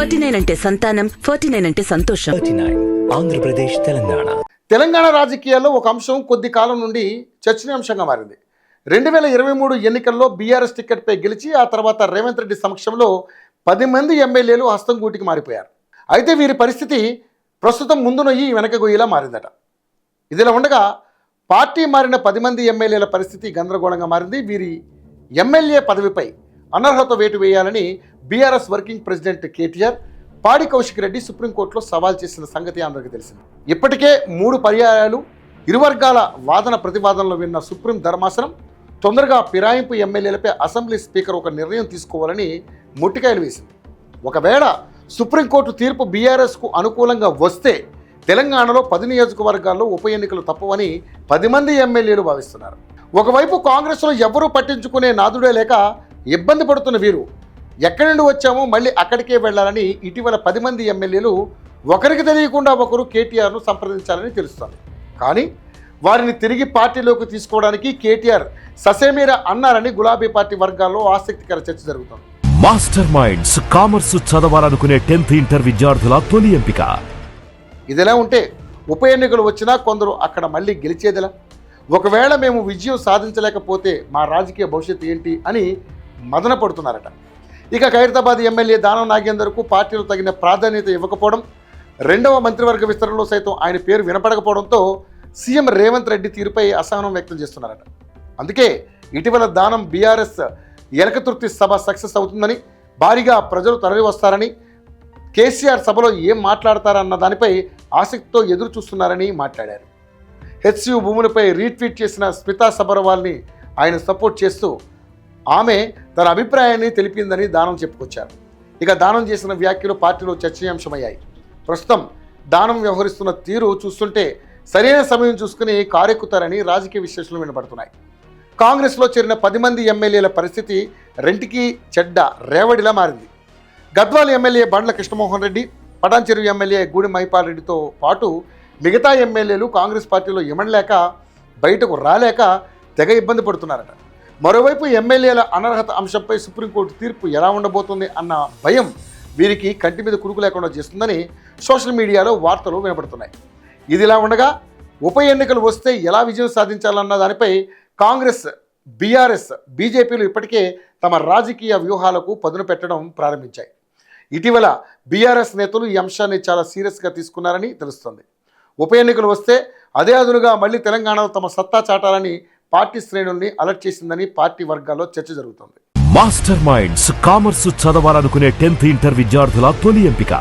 39 అంటే సంతానం, 49 అంటే సంతోషం. 39 ఆంధ్రప్రదేశ్ తెలంగాణ. తెలంగాణ రాజకీయాల్లో ఒక అంశం కొద్ది కాలం నుండి చర్చనీయాంశంగా మారింది. 2023 ఎన్నికల్లో బీఆర్ఎస్ టికెట్పై గెలిచి ఆ తర్వాత రేవంత్ రెడ్డి సమక్షంలో 10 మంది ఎమ్మెల్యేలు హస్తం గూటికి మారిపోయారు. అయితే వీరి పరిస్థితి ప్రస్తుతం ముందు నొయ్యి వెనక గొయ్యిలా మారిందట. ఇదిలా ఉండగా పార్టీ మారిన 10 మంది ఎమ్మెల్యేల పరిస్థితి గందరగోళంగా మారింది. వీరి ఎమ్మెల్యే పదవిపై అనర్హత వేటు వేయాలని బీఆర్ఎస్ వర్కింగ్ ప్రెసిడెంట్ కేటీఆర్, పాడి కౌశిక్ రెడ్డి సుప్రీంకోర్టులో సవాల్ చేసిన సంగతి అందరికీ తెలిసింది. ఇప్పటికే 3 పర్యాయాలు ఇరు వర్గాల వాదన ప్రతివాదనలు విన్న సుప్రీం ధర్మాసనం తొందరగా ఫిరాయింపు ఎమ్మెల్యేలపై అసెంబ్లీ స్పీకర్ ఒక నిర్ణయం తీసుకోవాలని ముట్టికాయలు వేసింది. ఒకవేళ సుప్రీంకోర్టు తీర్పు బీఆర్ఎస్కు అనుకూలంగా వస్తే తెలంగాణలో 10 నియోజకవర్గాల్లో ఉప ఎన్నికలు తప్పవని 10 మంది ఎమ్మెల్యేలు భావిస్తున్నారు. ఒకవైపు కాంగ్రెస్లో ఎవరూ పట్టించుకునే నాదుడే లేక ఇబ్బంది పడుతున్న వీరు ఎక్కడి నుండి వచ్చామో మళ్ళీ అక్కడికే వెళ్లాలని ఇటీవల 10 మంది ఎమ్మెల్యేలు ఒకరికి తెలియకుండా ఒకరు కేటీఆర్ను సంప్రదించాలని తెలుస్తోంది. కానీ వారిని తిరిగి పార్టీలోకి తీసుకోవడానికి కేటీఆర్ ససేమీరా అన్నారని గులాబీ పార్టీ వర్గాల్లో ఆసక్తికర చర్చ జరుగుతోంది. మాస్టర్ మైండ్స్ కామర్స్ చదవాలనుకునే 10th ఇంటర్ విద్యార్థుల తొలి ఎంపిక. ఇదిలా ఉంటే ఉప ఎన్నికలు వచ్చినా కొందరు అక్కడ మళ్ళీ గెలిచేదిలా, ఒకవేళ మేము విజయం సాధించలేకపోతే మా రాజకీయ భవిష్యత్తు ఏంటి అని మదన పడుతున్నారట. ఇక ఖైరతాబాద్ ఎమ్మెల్యే దానం నాగేందర్కు పార్టీలో తగిన ప్రాధాన్యత ఇవ్వకపోవడం, 2వ మంత్రివర్గ విస్తరణలో సైతం ఆయన పేరు వినపడకపోవడంతో సీఎం రేవంత్ రెడ్డి తీరుపై అసహనం వ్యక్తం చేస్తున్నారట. అందుకే ఇటీవల దానం బీఆర్ఎస్ ఎలకతుర్తి సభ సక్సెస్ అవుతుందని, భారీగా ప్రజలు తరలి వస్తారని, కేసీఆర్ సభలో ఏం మాట్లాడతారన్న దానిపై ఆసక్తితో ఎదురు చూస్తున్నారని మాట్లాడారు. హెచ్సియు భూములపై రీట్వీట్ చేసిన స్మితా సబర్వాల్ని ఆయన సపోర్ట్ చేస్తూ ఆమె తన అభిప్రాయాన్ని తెలిపిందని దానం చెప్పుకొచ్చారు. ఇక దానం చేసిన వ్యాఖ్యలు పార్టీలో చర్చనీయాంశమయ్యాయి. ప్రస్తుతం దానం వ్యవహరిస్తున్న తీరు చూస్తుంటే సరైన సమయం చూసుకుని కారెక్కుతారని రాజకీయ విశ్లేషణలు వినపడుతున్నాయి. కాంగ్రెస్లో చేరిన 10 మంది ఎమ్మెల్యేల పరిస్థితి రెంటికి చెడ్డ రేవడిలా మారింది. గద్వాల ఎమ్మెల్యే బండ్ల కృష్ణమోహన్ రెడ్డి, పటాన్చెరు ఎమ్మెల్యే గూడి మహిపాల్ రెడ్డితో పాటు మిగతా ఎమ్మెల్యేలు కాంగ్రెస్ పార్టీలో ఇమడలేక బయటకు రాలేక తెగ ఇబ్బంది పడుతున్నారట. మరోవైపు ఎమ్మెల్యేల అనర్హత అంశంపై సుప్రీంకోర్టు తీర్పు ఎలా ఉండబోతుంది అన్న భయం వీరికి కంటి మీద కురుకు లేకుండా చేస్తుందని సోషల్ మీడియాలో వార్తలు వినపడుతున్నాయి. ఇదిలా ఉండగా ఉప ఎన్నికలు వస్తే ఎలా విజయం సాధించాలన్న దానిపై కాంగ్రెస్, బీఆర్ఎస్, బీజేపీలు ఇప్పటికే తమ రాజకీయ వ్యూహాలకు పదును పెట్టడం ప్రారంభించాయి. ఇటీవల బీఆర్ఎస్ నేతలు ఈ అంశాన్ని చాలా సీరియస్గా తీసుకున్నారని తెలుస్తోంది. ఉప ఎన్నికలు వస్తే అదే అదునుగా మళ్ళీ తెలంగాణలో తమ సత్తా చాటాలని పార్టీ శ్రేణుల్ని అలర్ట్ చేసిందని పార్టీ వర్గాల్లో చర్చ జరుగుతోంది. మాస్టర్ మైండ్స్ కామర్స్ చదవాలనుకునే 10th ఇంటర్ విద్యార్థుల తొలి ఎంపిక.